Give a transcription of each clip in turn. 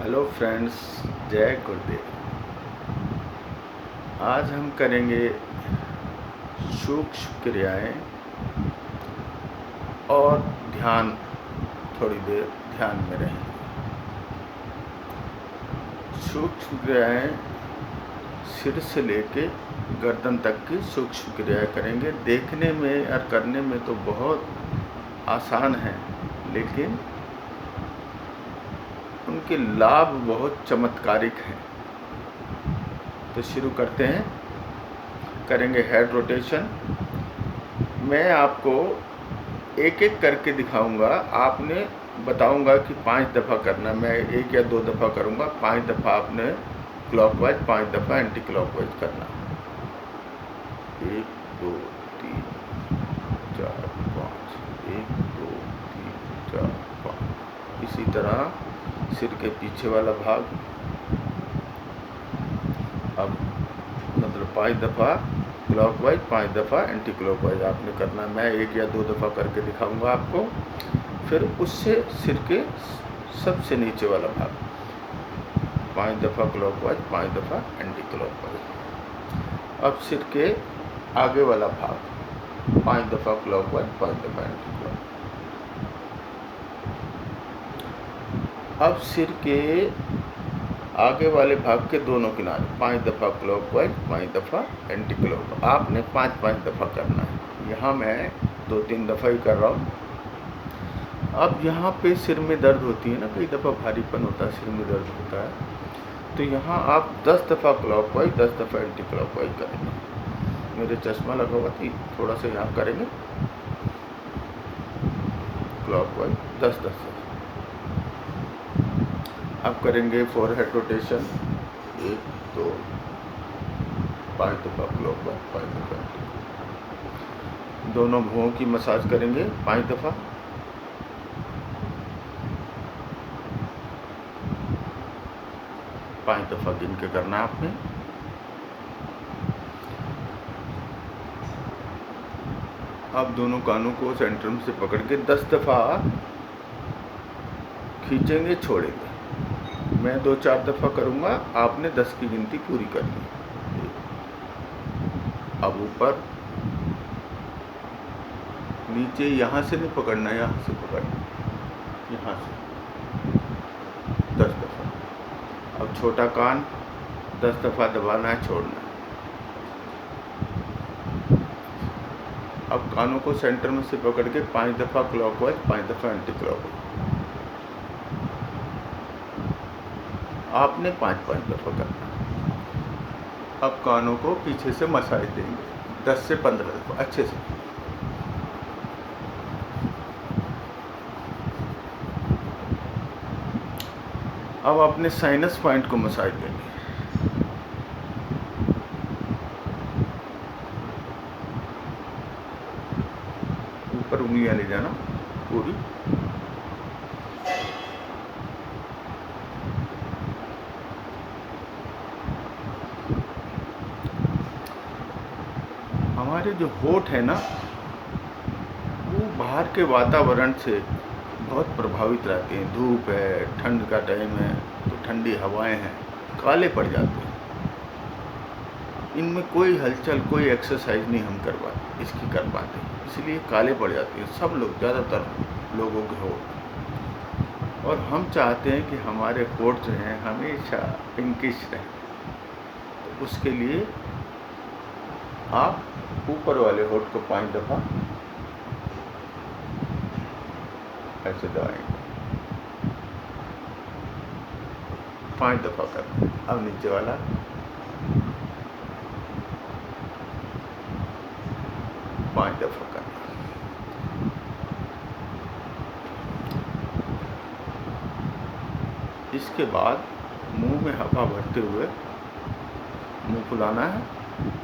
Hello friends, जय गुरुदेव। आज हम करेंगे सूक्ष्म क्रियाएं और ध्यान। थोड़ी देर ध्यान में रहेंगे। सूक्ष्म क्रियाएं सिर से लेके गर्दन तक की सूक्ष्म क्रियाएं करेंगे। देखने में और करने में तो बहुत आसान है, लेकिन उनके लाभ बहुत चमत्कारिक हैं। तो शुरू करते हैं। करेंगे हेड रोटेशन। मैं आपको एक एक करके दिखाऊंगा। आपने बताऊंगा कि 5 दफ़ा करना। मैं 1 या 2 दफ़ा करूंगा। 5 दफ़ा आपने क्लॉकवाइज, 5 दफ़ा एंटी क्लॉकवाइज करना। 1 2 3 4 5। 1 2 3 4 5। इसी तरह सिर के पीछे वाला भाग। अब मतलब 5 दफ़ा क्लॉकवाइज, 5 दफ़ा एंटी क्लॉकवाइज आपने करना। मैं 1 या 2 दफ़ा करके दिखाऊंगा आपको। फिर उससे सिर के सबसे नीचे वाला भाग 5 दफ़ा क्लॉकवाइज, 5 दफ़ा एंटी क्लॉकवाइज। अब सिर के आगे वाला भाग 5 दफ़ा क्लॉकवाइज, 5 दफ़ा एंटी क्लॉकवाइज। अब सिर के आगे वाले भाग के दोनों किनारे 5 दफ़ा क्लॉकवाइज, 5 दफ़ा एंटी क्लॉकवाइज। आपने 5-5 दफ़ा करना है। यहाँ मैं 2-3 दफ़ा ही कर रहा हूँ। अब यहाँ पे सिर में दर्द होती है ना, कई दफ़ा भारीपन होता है, सिर में दर्द होता है, तो यहाँ आप 10 दफ़ा क्लॉकवाइज, 10 दफ़ा एंटी क्लॉकवाइज करेंगे। मेरे चश्मा लगा हुआ थी, थोड़ा सा यहाँ करेंगे क्लॉकवाइज 10-10। अब करेंगे फोरहेड रोटेशन। 1 2 5 दफ़ा क्लॉकवाइज, 5 दफ़ा एंटी। दोनों भुवों की मसाज करेंगे 5 दफ़ा। पाँच दफ़ा गिन के करना है आपने। अब दोनों कानों को सेंटर में से पकड़ के 10 दफ़ा खींचेंगे, छोड़ेंगे। मैं 2-4 दफ़ा करूँगा, आपने 10 की गिनती पूरी करनी। अब ऊपर नीचे यहाँ से नहीं पकड़ना, यहाँ से पकड़ना, यहाँ से 10 दफ़ा। अब छोटा कान 10 दफ़ा दबाना है, छोड़ना है। अब कानों को सेंटर में से पकड़ के 5 दफ़ा क्लॉकवाइज, 5 दफ़ा एंटी क्लॉकवाइज। आपने 5-5 दफ़ा करना। अब कानों को पीछे से मसाज देंगे 10 से 15 दफ़ा अच्छे से। अब अपने साइनस पॉइंट को मसाज देंगे। ऊपर उंगलियां ले जाना पूरी। हमारे जो होठ है ना, वो बाहर के वातावरण से बहुत प्रभावित रहते हैं। धूप है, ठंड का टाइम है, तो ठंडी हवाएं हैं, काले पड़ जाते हैं। इनमें कोई हलचल, कोई एक्सरसाइज नहीं हम इसकी कर पाते, इसलिए काले पड़ जाते हैं सब लोग, ज़्यादातर लोगों के होठ। और हम चाहते हैं कि हमारे होठ जो हैं हमेशा पिंकिश रहें। तो उसके लिए आप ऊपर वाले होठ को 5 दफ़ा ऐसे दबाएंगे, 5 दफ़ा करना। अब नीचे वाला 5 दफ़ा करना। इसके बाद मुंह में हवा भरते हुए मुंह फुलाना है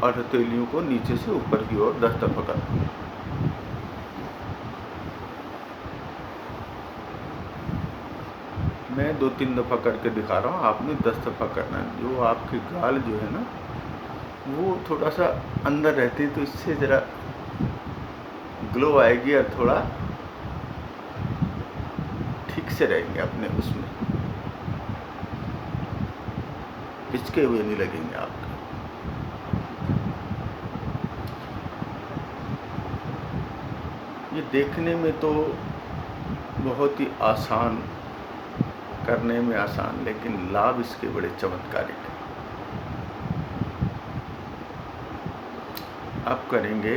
और हथेलियों को नीचे से ऊपर की ओर 10 दफ़ा करना है। मैं 2-3 दफ़ा करके दिखा रहा हूँ, आपने 10 दफ़ा करना है। जो आपके गाल जो है ना, वो थोड़ा सा अंदर रहते हैं, तो इससे ज़रा ग्लो आएगी और थोड़ा ठीक से रहेंगे अपने उसमें। पिचके हुए नहीं लगेंगे आपके। ये देखने में तो बहुत ही आसान, करने में आसान, लेकिन लाभ इसके बड़े चमत्कारिक हैं। अब करेंगे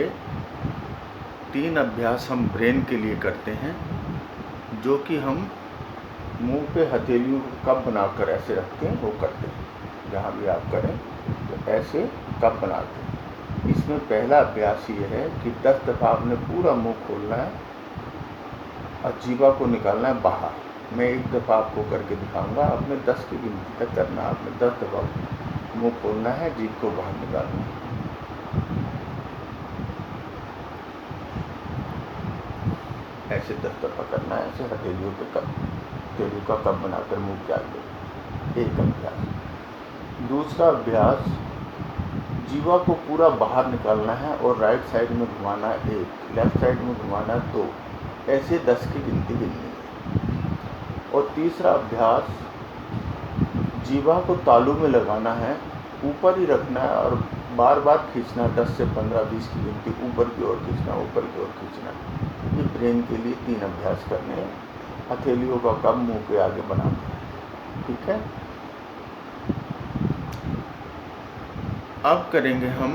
3 अभ्यास हम ब्रेन के लिए करते हैं, जो कि हम मुंह पे हथेलियों को कप बनाकर ऐसे रखते हैं, वो करते हैं। जहाँ भी आप करें तो ऐसे कप बनाते हैं। इसमें पहला अभ्यास ये है कि 10 दफ़ा आपने पूरा मुंह खोलना है और जीवा को निकालना है बाहर। मैं 1 दफ़ा आपको करके दिखाऊंगा, आपने 10 की गिनती तक करना है। आपने 10 दफ़ा मुंह खोलना है, जीभ को बाहर निकालना है। ऐसे 10 दफ़ा करना है, ऐसे हथेलियों का कप बनाकर मुंह के आगे। एक अभ्यास। दूसरा अभ्यास, जीवा को पूरा बाहर निकालना है और राइट साइड में घुमाना है 1, लेफ्ट साइड में घुमाना है 2, ऐसे 10 की गिनती गिननी है। और तीसरा अभ्यास, जीवा को तालू में लगाना है, ऊपर ही रखना है और बार बार खींचना, 10 से 15, 20 की गिनती ऊपर की ओर खींचना, ऊपर की ओर खींचना। ये ब्रेन के लिए 3 अभ्यास करने हैं, हथेलियों का कप मुंह के आगे बनाना है। ठीक है। अब करेंगे हम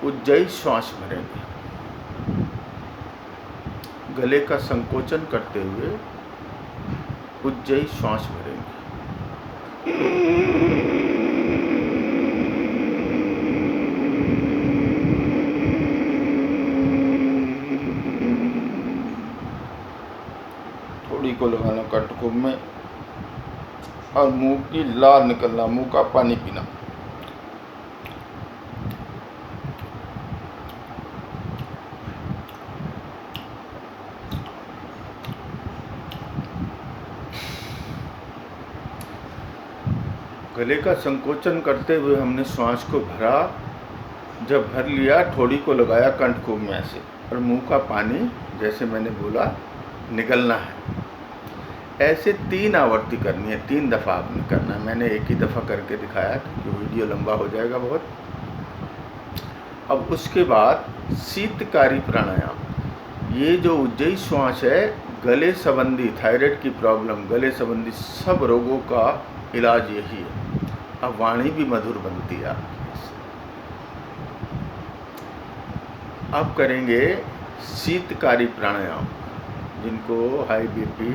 उज्जयी श्वास भरेंगे, गले का संकोचन करते हुए उज्जयी श्वास भरेंगे। थोड़ी को लगाना कंठकुंभ में और मुंह की लार निकलना, मुंह का पानी पीना। गले का संकोचन करते हुए हमने श्वास को भरा, जब भर लिया थोड़ी को लगाया कंठकुंभ में ऐसे, और मुंह का पानी जैसे मैंने बोला निकलना है। ऐसे 3 आवर्ती करनी है, 3 दफ़ा आपने करना है। मैंने एक ही दफ़ा करके दिखाया क्योंकि वीडियो लंबा हो जाएगा बहुत। अब उसके बाद शीतकारी प्राणायाम। ये जो उज्जयी श्वास है, गले संबंधी थायराइड की प्रॉब्लम, गले संबंधी सब रोगों का इलाज यही है। अब वाणी भी मधुर बनती है आपकी। अब करेंगे शीतकारी प्राणायाम। जिनको हाई बीपी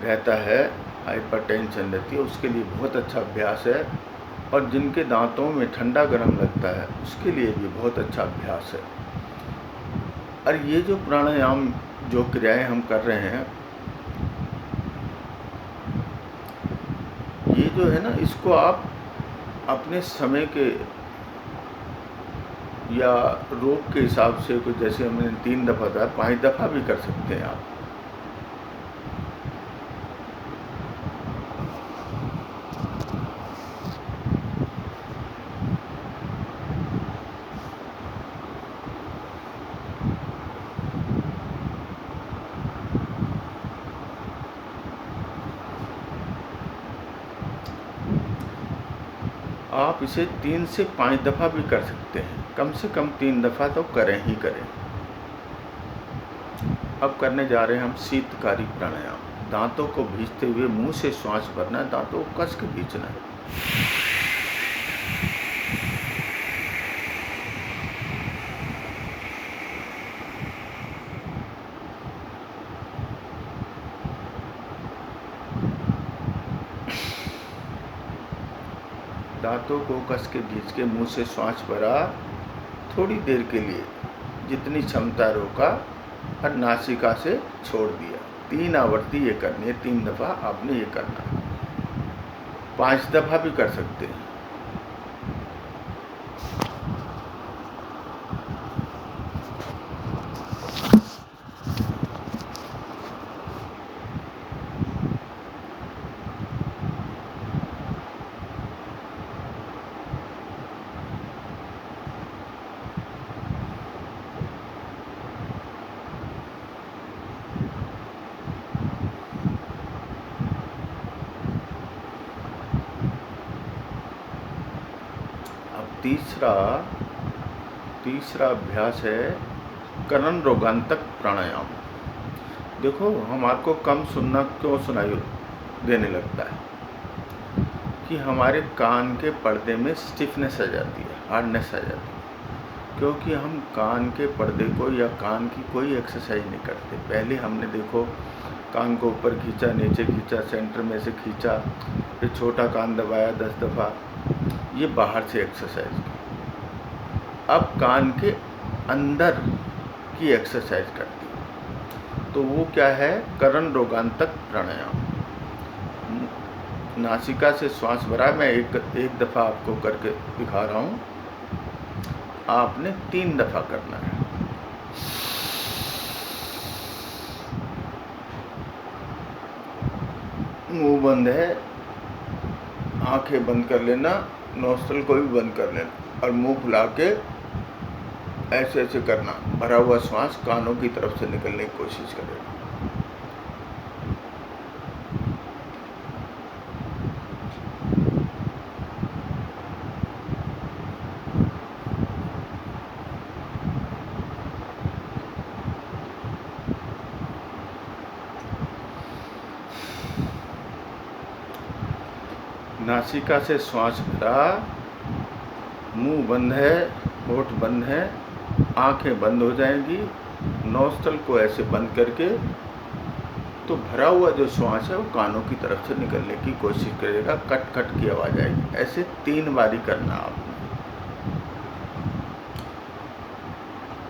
रहता है, हाइपरटेंशन रहती है, उसके लिए बहुत अच्छा अभ्यास है। और जिनके दांतों में ठंडा गर्म लगता है, उसके लिए भी बहुत अच्छा अभ्यास है। और ये जो प्राणायाम, जो क्रियाएं हम कर रहे हैं, ये जो है ना, इसको आप अपने समय के या रोग के हिसाब से, कुछ जैसे मैंने 3 दफ़ा था, 5 दफ़ा भी कर सकते हैं आप। आप इसे 3 से 5 दफ़ा भी कर सकते हैं, कम से कम 3 दफ़ा तो करें ही करें। अब करने जा रहे हैं हम शीतकारी प्राणायाम। दांतों को भींचते हुए मुंह से श्वास भरना है, दांतों को कस के भींचना है। दांतों को कस के भींच के मुंह से श्वास भरा, थोड़ी देर के लिए जितनी क्षमता रोका और नासिका से छोड़ दिया। 3 आवर्ती ये करनी है, 3 दफ़ा आपने ये करना है। 5 दफ़ा भी कर सकते हैं। तीसरा अभ्यास है करण रोगांतक प्राणायाम। देखो, हमारे को कम सुनना क्यों सुनाई देने लगता है कि हमारे कान के पर्दे में स्टिफनेस आ जाती है, हार्डनेस आ जाती है, क्योंकि हम कान के पर्दे को या कान की कोई एक्सरसाइज नहीं करते। पहले हमने देखो कान को ऊपर खींचा, नीचे खींचा, सेंटर में से खींचा, फिर छोटा कान दबाया 10 दफ़ा, ये बाहर से एक्सरसाइज की। अब कान के अंदर की एक्सरसाइज करती है, तो वो क्या है? करण रोगांतक प्राणायाम। नासिका से श्वास भरा, मैं एक दफ़ा आपको करके दिखा रहा हूँ, आपने 3 दफ़ा करना है। मुंह बंद है, आंखें बंद कर लेना, नोस्ट्रल को भी बंद कर लेना और मुंह फुला के ऐसे ऐसे करना। भरा हुआ श्वास कानों की तरफ से निकलने की कोशिश करेगा। नासिका से श्वास भरा, मुंह बंद है, होठ बंद है, आंखें बंद हो जाएंगी, नोस्ट्रल को ऐसे बंद करके, तो भरा हुआ जो श्वास है वो कानों की तरफ से निकलने की कोशिश करेगा। कट कट की आवाज़ आएगी। ऐसे 3 बारी करना आपने।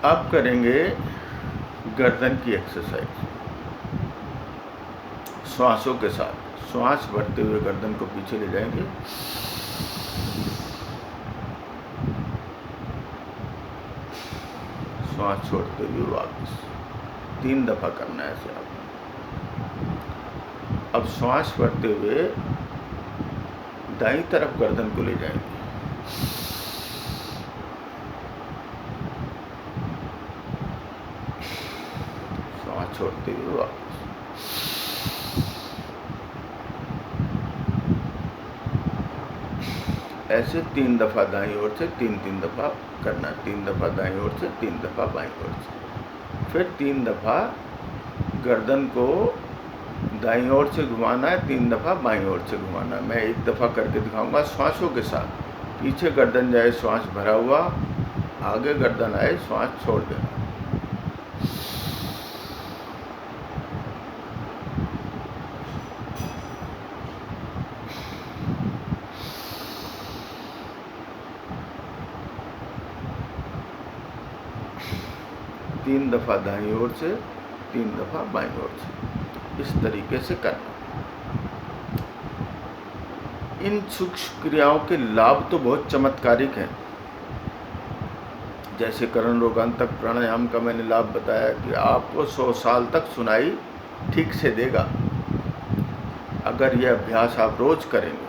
अब करेंगे गर्दन की एक्सरसाइज श्वासों के साथ। श्वास भरते हुए गर्दन को पीछे ले जाएंगे, श्वास छोड़ते हुए वापस। 3 दफ़ा करना है ऐसे आपको। अब श्वास भरते हुए दाईं तरफ गर्दन को ले जाएंगे, श्वास छोड़ते हुए वापस। ऐसे 3 दफ़ा दाईं ओर से, 3 दफ़ा करना। 3 दफ़ा दाईं ओर से, 3 दफ़ा बाईं ओर से। फिर 3 दफ़ा गर्दन को दाईं ओर से घुमाना है, 3 दफ़ा बाईं ओर से घुमाना है। मैं एक दफ़ा करके दिखाऊंगा श्वासों के साथ। पीछे गर्दन जाए, श्वास भरा हुआ, आगे गर्दन आए, श्वास छोड़ देना। तीन दफ़ा दाईं ओर से, 3 दफ़ा बाईं ओर से, इस तरीके से करना। इन सूक्ष्म क्रियाओं के लाभ तो बहुत चमत्कारिक हैं। जैसे करण रोगांतक प्राणायाम का मैंने लाभ बताया कि आपको 100 साल तक सुनाई ठीक से देगा अगर यह अभ्यास आप रोज करेंगे।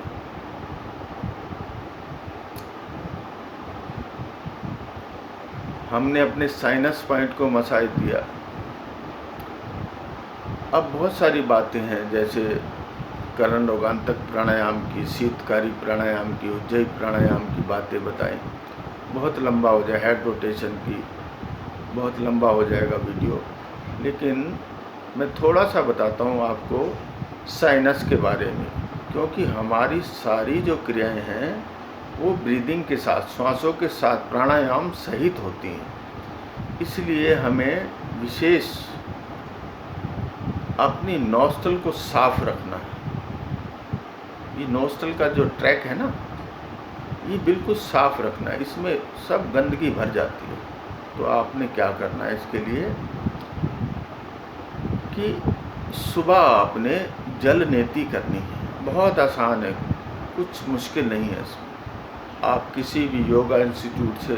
हमने अपने साइनस पॉइंट को मसाज दिया। अब बहुत सारी बातें हैं, जैसे करण रोगांतक प्राणायाम की, शीतकारी प्राणायाम की, उज्जयी प्राणायाम की बातें बताएं। बहुत लंबा हो जाए, हेड रोटेशन की बहुत लंबा हो जाएगा वीडियो, लेकिन मैं थोड़ा सा बताता हूँ आपको साइनस के बारे में, क्योंकि हमारी सारी जो क्रियाएं हैं वो ब्रीदिंग के साथ, श्वासों के साथ, प्राणायाम सहित होती हैं। इसलिए हमें विशेष अपनी नॉस्ट्रल को साफ रखना है। ये नॉस्ट्रल का जो ट्रैक है ना, ये बिल्कुल साफ रखना है, इसमें सब गंदगी भर जाती है। तो आपने क्या करना है इसके लिए कि सुबह आपने जल नेति करनी है। बहुत आसान है, कुछ मुश्किल नहीं है इसमें। आप किसी भी योगा इंस्टीट्यूट से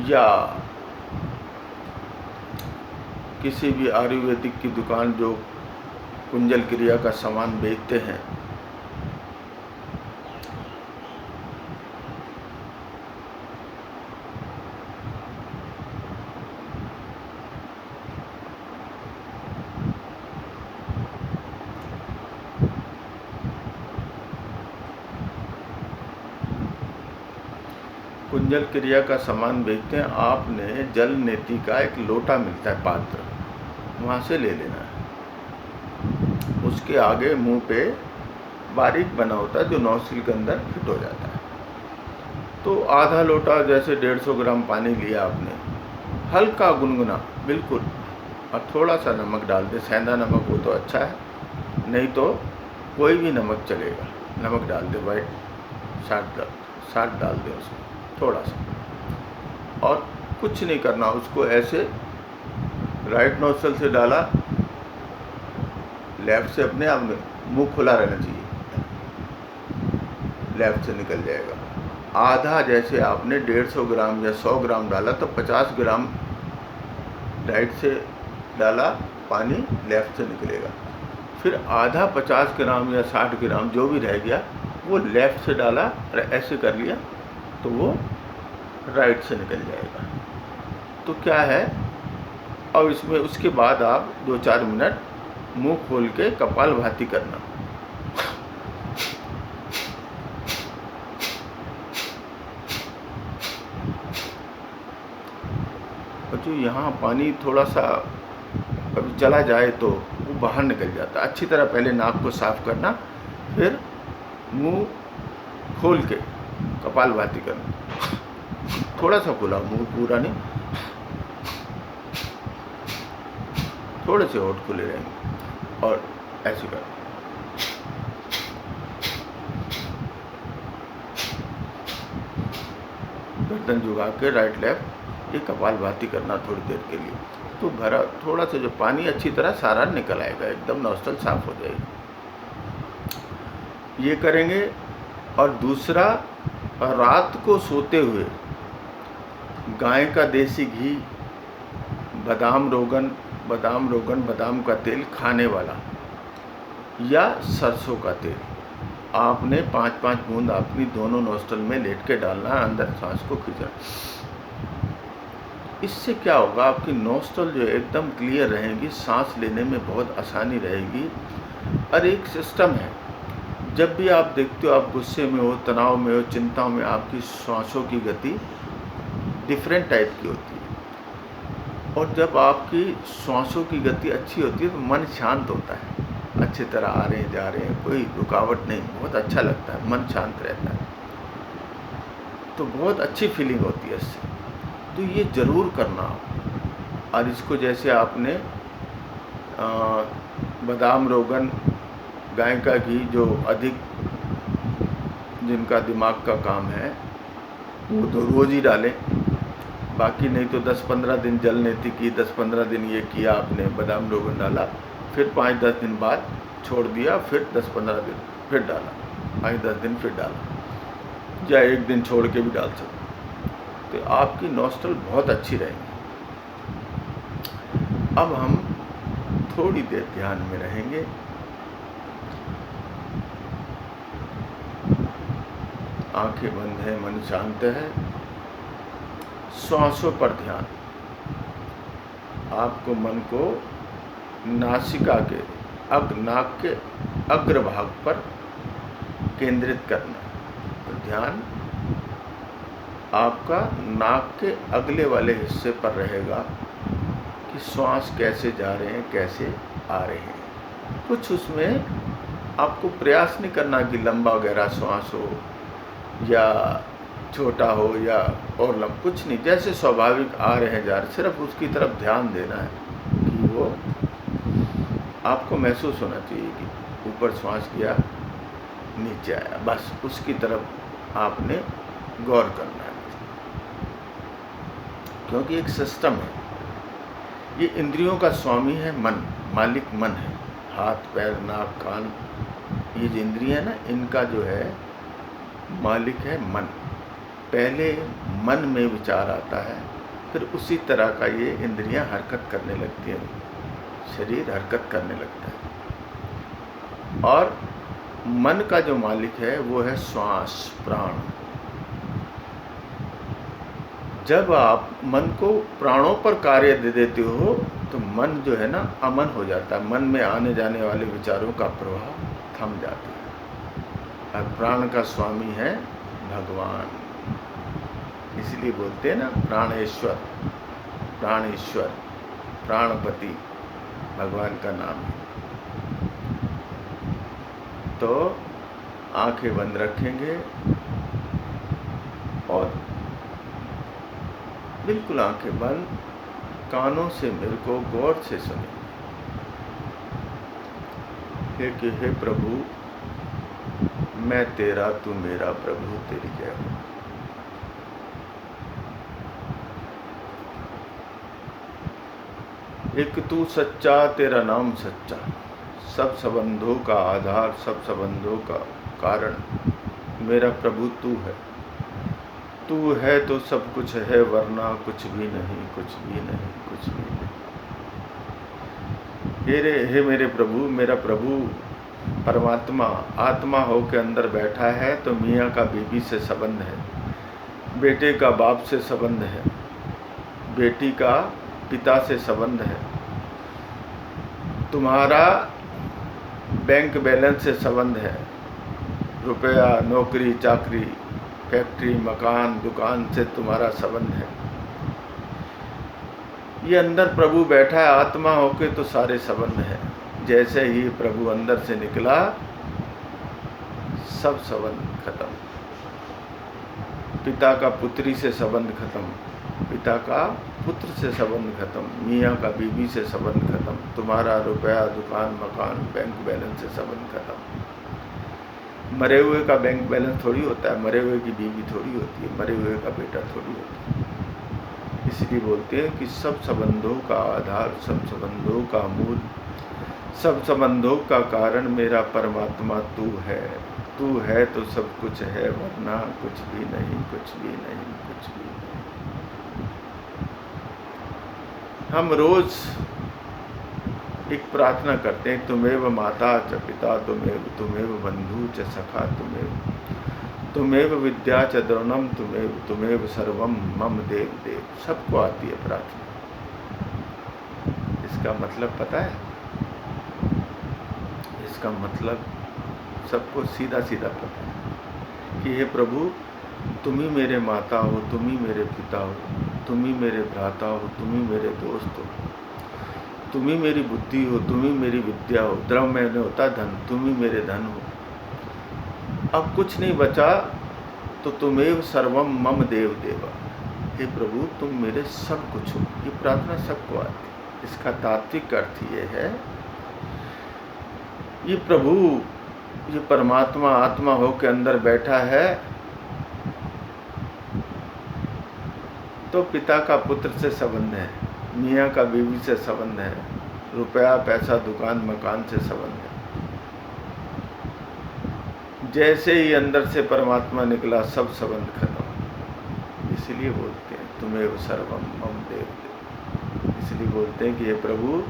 या किसी भी आयुर्वेदिक की दुकान जो कुंजल क्रिया का सामान बेचते हैं, कुंजल क्रिया का सामान बेचते हैं, आपने जल नेति का एक लोटा मिलता है पात्र, वहाँ से ले लेना है। उसके आगे मुंह पे बारीक बना होता है जो नॉस्ट्रिल के अंदर फिट हो जाता है। तो आधा लोटा जैसे 150 ग्राम पानी लिया आपने, हल्का गुनगुना बिल्कुल, और थोड़ा सा नमक डाल दे, सेंधा नमक हो तो अच्छा है, नहीं तो कोई भी नमक चलेगा, नमक डाल दे, वाइट साल्ट डाल दे उसमें थोड़ा सा, और कुछ नहीं करना उसको। ऐसे राइट नोस्ट्रल से डाला, लेफ्ट से अपने आप में मुंह खुला रहना चाहिए, लेफ्ट से निकल जाएगा। आधा जैसे आपने 150 ग्राम या 100 ग्राम डाला तो 50 ग्राम राइट से डाला पानी, लेफ्ट से निकलेगा। फिर आधा 50 ग्राम या 60 ग्राम जो भी रह गया वो लेफ्ट से डाला और ऐसे कर लिया तो वो राइट से निकल जाएगा। तो क्या है, अब इसमें उसके बाद आप 2-4 मिनट मुंह खोल के कपालभाति करना। और जो यहाँ पानी थोड़ा सा अभी चला जाए तो वो बाहर निकल जाता है। अच्छी तरह पहले नाक को साफ करना, फिर मुंह खोल के कपालभाति करना, थोड़ा सा खुला, मुंह पूरा नहीं, थोड़े से होंठ खुले रहेंगे, और ऐसे करना। गर्दन झुका के राइट लेफ्ट ये कपालभाति करना थोड़ी देर के लिए। तो भरा थोड़ा सा जो पानी अच्छी तरह सारा निकल आएगा, एकदम नॉस्ट्रल साफ हो जाएगी। ये करेंगे। और दूसरा, रात को सोते हुए गाय का देसी घी, बादाम रोगन, बादाम का तेल खाने वाला, या सरसों का तेल आपने 5-5 बूंद अपनी दोनों नोस्ट्रल में लेट के डालना है, अंदर सांस को खींचना। इससे क्या होगा, आपकी नोस्ट्रल जो एकदम क्लियर रहेंगी, सांस लेने में बहुत आसानी रहेगी। और एक सिस्टम है, जब भी आप देखते हो आप गुस्से में हो, तनाव में हो, चिंता में, आपकी सांसों की गति डिफरेंट टाइप की होती है। और जब आपकी सांसों की गति अच्छी होती है तो मन शांत होता है, अच्छी तरह आ रहे हैं जा रहे हैं, कोई रुकावट नहीं, बहुत अच्छा लगता है, मन शांत रहता है, तो बहुत अच्छी फीलिंग होती है इससे। तो ये ज़रूर करना आप। और इसको जैसे आपने बादाम रोगन, गाय का घी, जो अधिक जिनका दिमाग का काम है वो तो रोज़ ही डालें, बाकी नहीं तो 10-15 दिन जल नेति की, 10-15 दिन ये किया आपने, बादाम रोगन डाला, फिर 5-10 दिन बाद छोड़ दिया, फिर 10-15 दिन फिर डाला, 5-10 दिन फिर डाला, या एक दिन छोड़ के भी डाल सकते, तो आपकी नोस्ट्रल बहुत अच्छी रहेंगी। अब हम थोड़ी देर ध्यान में रहेंगे। आंखें बंद है, मन शांत है, श्वासों पर ध्यान। आपको मन को नासिका के नाक के अग्रभाग पर केंद्रित करना है। तो ध्यान आपका नाक के अगले वाले हिस्से पर रहेगा कि श्वास कैसे जा रहे हैं, कैसे आ रहे हैं। कुछ उसमें आपको प्रयास नहीं करना कि लंबा गहरा श्वास हो या छोटा हो या और लंबा, कुछ नहीं, जैसे स्वाभाविक आ रहे हैं जा रहे, सिर्फ उसकी तरफ ध्यान देना है कि वो आपको महसूस होना चाहिए कि ऊपर श्वास गया, नीचे आया, बस उसकी तरफ आपने गौर करना है। क्योंकि एक सिस्टम है, ये इंद्रियों का स्वामी है मन, मालिक मन है। हाथ, पैर, नाक, कान, ये जो इंद्रियां है ना, इनका जो है मालिक है मन। पहले मन में विचार आता है, फिर उसी तरह का ये इंद्रियां हरकत करने लगती हैं, शरीर हरकत करने लगता है। और मन का जो मालिक है वो है श्वास, प्राण। जब आप मन को प्राणों पर कार्य दे देते हो तो मन जो है ना अमन हो जाता है, मन में आने जाने वाले विचारों का प्रवाह थम जाता है। और प्राण का स्वामी है भगवान। इसलिए बोलते हैं ना प्राणेश्वर, प्राणेश्वर, प्राणपति भगवान का नाम है। तो आंखें बंद रखेंगे और बिल्कुल आंखें बंद, कानों से मेरे को गौर से सुने कि हे प्रभु मैं तेरा, तू मेरा, प्रभु तेरी जय हो। एक तू सच्चा, तेरा नाम सच्चा, सब संबंधों का आधार, सब संबंधों का कारण मेरा प्रभु तू है। तू है तो सब कुछ है, वरना कुछ भी नहीं, कुछ भी नहीं, कुछ भी नहीं। हे मेरे प्रभु, मेरा प्रभु परमात्मा आत्मा हो के अंदर बैठा है, तो मियाँ का बीबी से संबंध है, बेटे का बाप से संबंध है, बेटी का पिता से संबंध है, तुम्हारा बैंक बैलेंस से संबंध है, रुपया, नौकरी चाकरी, फैक्ट्री, मकान, दुकान से तुम्हारा संबंध है। ये अंदर प्रभु बैठा है आत्मा होके, तो सारे संबंध है। जैसे ही प्रभु अंदर से निकला, सब संबंध खत्म। पिता का पुत्री से संबंध खत्म, पिता का पुत्र से संबंध खत्म, मियाँ का बीबी से संबंध खत्म, तुम्हारा रुपया, दुकान, मकान, बैंक बैलेंस से संबंध खत्म। मरे हुए का बैंक बैलेंस थोड़ी होता है, मरे हुए की बीबी थोड़ी होती है, मरे हुए का बेटा थोड़ी होता है। इसलिए बोलते हैं कि सब संबंधों का आधार, सब संबंधों का मूल, सब संबंधों का कारण मेरा परमात्मा तू है। तू है तो सब कुछ है, वरना कुछ भी नहीं, कुछ भी नहीं, कुछ भी नहीं। हम रोज एक प्रार्थना करते हैं, तुमेव माता च पिता, तुमेव बंधु च सखा, तुमेव विद्या च द्रोणम, तुमेव सर्वम मम देव देव। सबको आती है प्रार्थना। इसका मतलब पता है? इसका मतलब सबको सीधा सीधा पता है कि हे प्रभु, तुम ही मेरे माता हो, तुम ही मेरे पिता हो, तुम ही मेरे भ्राता हो, तुम ही मेरे दोस्त हो, तुम ही मेरी बुद्धि हो, तुम ही मेरी विद्या हो, द्रव्य में नहीं होता धन, तुम ही मेरे धन हो। अब कुछ नहीं बचा तो तुमेव सर्वम मम देव देवा। हे प्रभु, तुम मेरे सब कुछ हो। ये प्रार्थना सबको आती है। इसका तात्विक अर्थ ये है, ये प्रभु, ये परमात्मा आत्मा हो के अंदर बैठा है, तो पिता का पुत्र से संबंध है, मियाँ का बीवी से संबंध है, रुपया पैसा दुकान मकान से संबंध है। जैसे ही अंदर से परमात्मा निकला, सब संबंध खत्म। इसलिए बोलते हैं तुमेव सर्वम मम देव देव। इसलिए बोलते हैं कि हे प्रभु,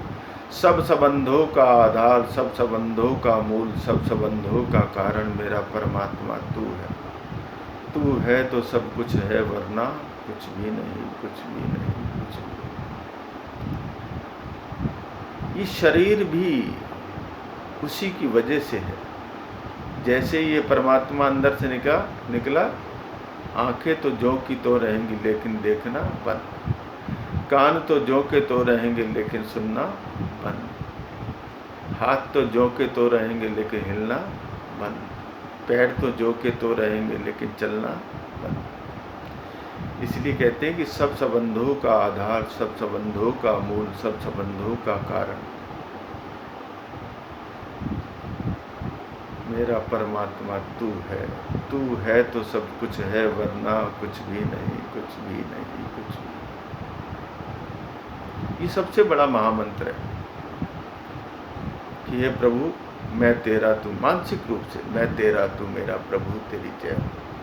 सब संबंधों का आधार, सब संबंधों का मूल, सब संबंधों का कारण मेरा परमात्मा तू है। तू है तो सब कुछ है, वरना कुछ भी नहीं, कुछ भी नहीं, कुछ भी नहीं। ये शरीर भी उसी की वजह से है। जैसे ये परमात्मा अंदर से निकला, आंखें तो ज्यों की तो रहेंगी लेकिन देखना बंद, कान तो ज्यों के तो रहेंगे लेकिन सुनना बंद, हाथ तो ज्यों के तो रहेंगे लेकिन हिलना बंद, पैर तो ज्यों के तो रहेंगे लेकिन चलना बंद। इसलिए कहते हैं कि सब संबंधों का आधार, सब संबंधों का मूल, सब संबंधों का कारण मेरा परमात्मा तू है। तू है तो सब कुछ है, वरना कुछ भी नहीं, कुछ भी नहीं, कुछ भी। ये सबसे बड़ा महामंत्र है कि हे प्रभु, मैं तेरा, तू, मानसिक रूप से मैं तेरा, तू मेरा, प्रभु तेरी जय।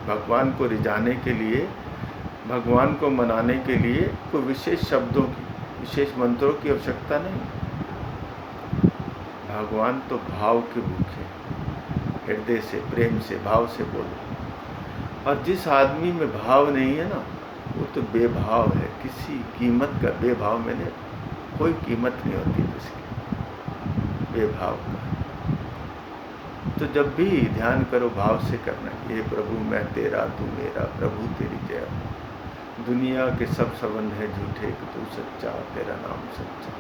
भगवान को रिझाने के लिए, भगवान को मनाने के लिए कोई विशेष शब्दों की, विशेष मंत्रों की आवश्यकता नहीं। भगवान तो भाव के भूखे, हृदय से, प्रेम से, भाव से बोलो। और जिस आदमी में भाव नहीं है ना, वो तो बेभाव है। किसी कीमत का बेभाव में नहीं, कोई कीमत नहीं होती उसकी, बेभाव का। तो जब भी ध्यान करो, भाव से करना, ये प्रभु मैं तेरा, तू मेरा, प्रभु तेरी जय। दुनिया के सब संबंध है झूठे, तू सच्चा, तेरा नाम सच्चा।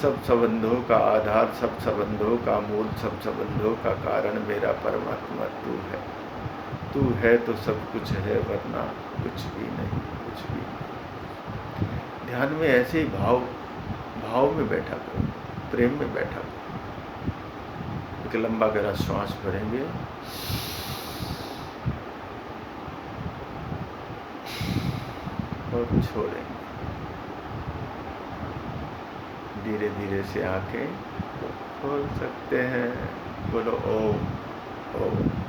सब संबंधों का आधार, सब संबंधों का मूल, सब संबंधों का कारण मेरा परमात्मा तू है। तू है तो सब कुछ है, वरना कुछ भी नहीं, कुछ भी नहीं। ध्यान में ऐसे ही भाव में बैठा करो, प्रेम में बैठा करो। एक लंबा गहरा श्वास भरेंगे और छोड़ेंगे। धीरे धीरे से आंखें खोल सकते हैं। बोलो ओम ओम।